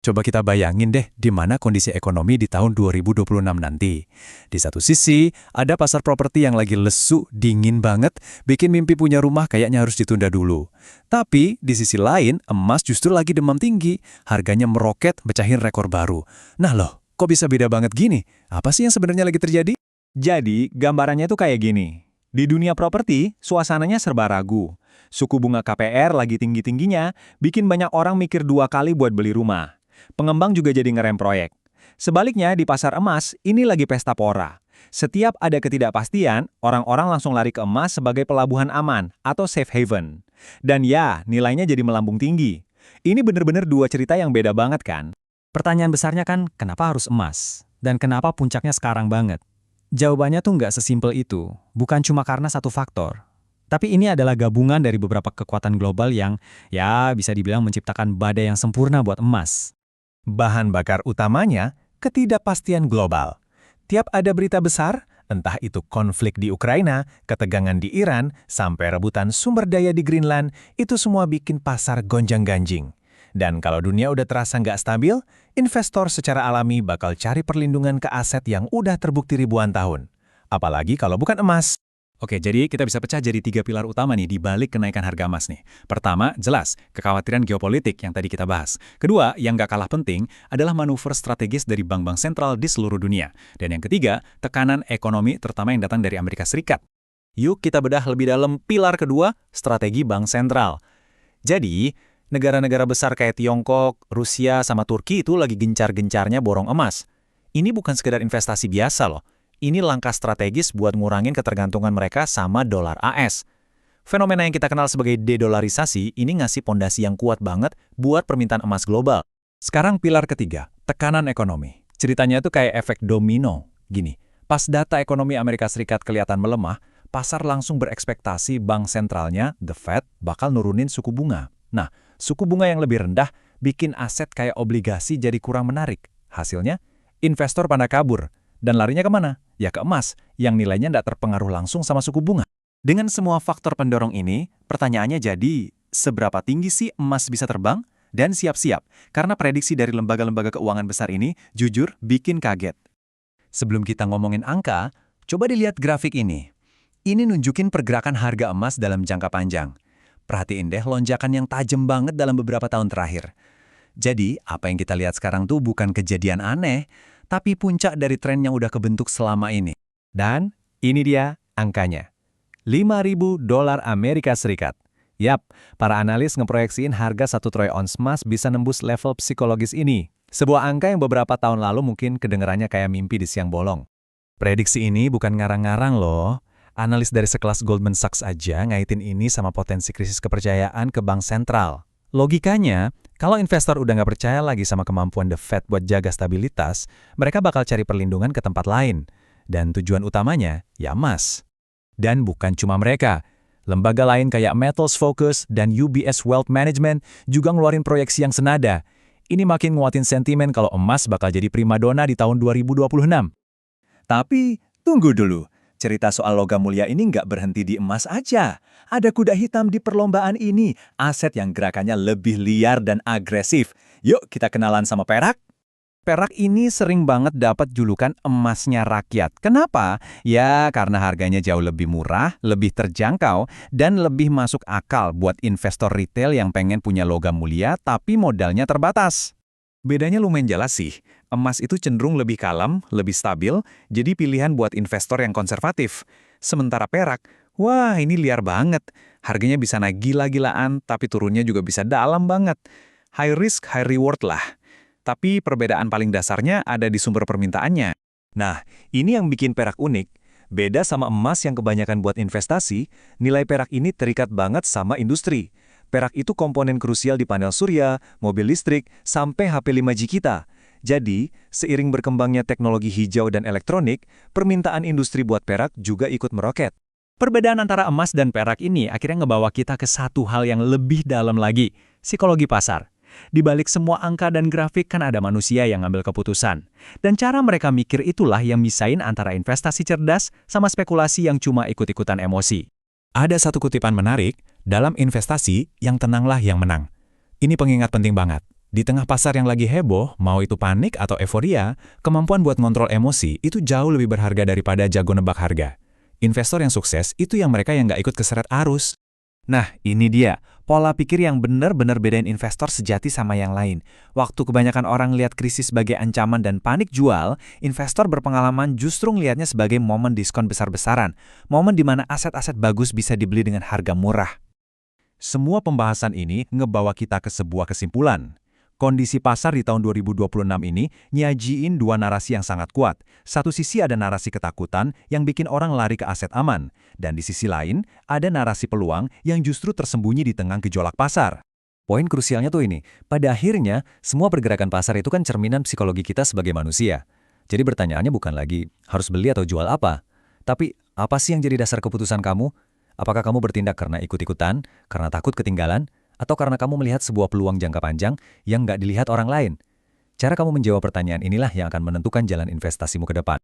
Coba kita bayangin deh di mana kondisi ekonomi di tahun 2026 nanti. Di satu sisi, ada pasar properti yang lagi lesu, dingin banget, bikin mimpi punya rumah kayaknya harus ditunda dulu. Tapi, di sisi lain, emas justru lagi demam tinggi, harganya meroket, mecahin rekor baru. Nah loh, kok bisa beda banget gini? Apa sih yang sebenarnya lagi terjadi? Jadi, gambarannya tuh kayak gini. Di dunia properti, suasananya serba ragu. Suku bunga KPR lagi tinggi-tingginya, bikin banyak orang mikir dua kali buat beli rumah. Pengembang juga jadi ngerem proyek. Sebaliknya, di pasar emas, ini lagi pesta pora. Setiap ada ketidakpastian, orang-orang langsung lari ke emas sebagai pelabuhan aman atau safe haven. Dan ya, nilainya jadi melambung tinggi. Ini bener-bener dua cerita yang beda banget kan? Pertanyaan besarnya kan, kenapa harus emas? Dan kenapa puncaknya sekarang banget? Jawabannya tuh nggak sesimpel itu, bukan cuma karena satu faktor. Tapi ini adalah gabungan dari beberapa kekuatan global yang, ya bisa dibilang menciptakan badai yang sempurna buat emas. Bahan bakar utamanya, ketidakpastian global. Tiap ada berita besar, entah itu konflik di Ukraina, ketegangan di Iran, sampai rebutan sumber daya di Greenland, itu semua bikin pasar gonjang-ganjing. Dan kalau dunia udah terasa nggak stabil, investor secara alami bakal cari perlindungan ke aset yang udah terbukti ribuan tahun. Apalagi kalau bukan emas. Oke, jadi kita bisa pecah jadi 3 pilar utama nih di balik kenaikan harga emas nih. Pertama, jelas, kekhawatiran geopolitik yang tadi kita bahas. Kedua, yang nggak kalah penting, adalah manuver strategis dari bank-bank sentral di seluruh dunia. Dan yang ketiga, tekanan ekonomi terutama yang datang dari Amerika Serikat. Yuk kita bedah lebih dalam pilar kedua, strategi bank sentral. Jadi, negara-negara besar kayak Tiongkok, Rusia, sama Turki itu lagi gencar-gencarnya borong emas. Ini bukan sekedar investasi biasa loh. Ini langkah strategis buat ngurangin ketergantungan mereka sama dolar AS. Fenomena yang kita kenal sebagai dedolarisasi ini ngasih pondasi yang kuat banget buat permintaan emas global. Sekarang pilar ketiga, tekanan ekonomi. Ceritanya tuh kayak efek domino. Gini, pas data ekonomi Amerika Serikat kelihatan melemah, pasar langsung berekspektasi bank sentralnya, the Fed, bakal nurunin suku bunga. Nah, suku bunga yang lebih rendah bikin aset kayak obligasi jadi kurang menarik. Hasilnya, investor pada kabur. Dan larinya kemana? Ya ke emas, yang nilainya tidak terpengaruh langsung sama suku bunga. Dengan semua faktor pendorong ini, pertanyaannya jadi, seberapa tinggi sih emas bisa terbang? Dan siap-siap, karena prediksi dari lembaga-lembaga keuangan besar ini, jujur, bikin kaget. Sebelum kita ngomongin angka, coba dilihat grafik ini. Ini nunjukin pergerakan harga emas dalam jangka panjang. Perhatiin deh lonjakan yang tajam banget dalam beberapa tahun terakhir. Jadi, apa yang kita lihat sekarang tuh bukan kejadian aneh, tapi puncak dari tren yang udah kebentuk selama ini. Dan ini dia angkanya. $5.000 Amerika Serikat. Yap, para analis ngeproyeksiin harga 1 troy ons emas bisa nembus level psikologis ini. Sebuah angka yang beberapa tahun lalu mungkin kedengarannya kayak mimpi di siang bolong. Prediksi ini bukan ngarang-ngarang loh. Analis dari sekelas Goldman Sachs aja ngaitin ini sama potensi krisis kepercayaan ke bank sentral. Logikanya, kalau investor udah nggak percaya lagi sama kemampuan The Fed buat jaga stabilitas, mereka bakal cari perlindungan ke tempat lain. Dan tujuan utamanya, ya emas. Dan bukan cuma mereka. Lembaga lain kayak Metals Focus dan UBS Wealth Management juga ngeluarin proyeksi yang senada. Ini makin nguatin sentimen kalau emas bakal jadi primadona di tahun 2026. Tapi, tunggu dulu. Cerita soal logam mulia ini nggak berhenti di emas aja. Ada kuda hitam di perlombaan ini, aset yang gerakannya lebih liar dan agresif. Yuk kita kenalan sama perak. Perak ini sering banget dapat julukan emasnya rakyat. Kenapa? Ya karena harganya jauh lebih murah, lebih terjangkau, dan lebih masuk akal buat investor retail yang pengen punya logam mulia tapi modalnya terbatas. Bedanya lumayan jelas sih. Emas itu cenderung lebih kalem, lebih stabil, jadi pilihan buat investor yang konservatif. Sementara perak, wah ini liar banget. Harganya bisa naik gila-gilaan, tapi turunnya juga bisa dalam banget. High risk, high reward lah. Tapi perbedaan paling dasarnya ada di sumber permintaannya. Nah, ini yang bikin perak unik. Beda sama emas yang kebanyakan buat investasi, nilai perak ini terikat banget sama industri. Perak itu komponen krusial di panel surya, mobil listrik, sampai HP 5G kita. Jadi, seiring berkembangnya teknologi hijau dan elektronik, permintaan industri buat perak juga ikut meroket. Perbedaan antara emas dan perak ini akhirnya ngebawa kita ke satu hal yang lebih dalam lagi, psikologi pasar. Di balik semua angka dan grafik kan ada manusia yang ngambil keputusan. Dan cara mereka mikir itulah yang misain antara investasi cerdas sama spekulasi yang cuma ikut-ikutan emosi. Ada satu kutipan menarik, dalam investasi, yang tenanglah yang menang. Ini pengingat penting banget. Di tengah pasar yang lagi heboh, mau itu panik atau euforia, kemampuan buat ngontrol emosi itu jauh lebih berharga daripada jago nebak harga. Investor yang sukses itu yang mereka yang nggak ikut keseret arus. Nah, ini dia. Pola pikir yang benar-benar bedain investor sejati sama yang lain. Waktu kebanyakan orang lihat krisis sebagai ancaman dan panik jual, investor berpengalaman justru ngelihatnya sebagai momen diskon besar-besaran. Momen di mana aset-aset bagus bisa dibeli dengan harga murah. Semua pembahasan ini ngebawa kita ke sebuah kesimpulan. Kondisi pasar di tahun 2026 ini nyajiin dua narasi yang sangat kuat. Satu sisi ada narasi ketakutan yang bikin orang lari ke aset aman. Dan di sisi lain, ada narasi peluang yang justru tersembunyi di tengah gejolak pasar. Poin krusialnya tuh ini, pada akhirnya semua pergerakan pasar itu kan cerminan psikologi kita sebagai manusia. Jadi pertanyaannya bukan lagi harus beli atau jual apa, tapi apa sih yang jadi dasar keputusan kamu? Apakah kamu bertindak karena ikut-ikutan, karena takut ketinggalan, atau karena kamu melihat sebuah peluang jangka panjang yang nggak dilihat orang lain? Cara kamu menjawab pertanyaan inilah yang akan menentukan jalan investasimu ke depan.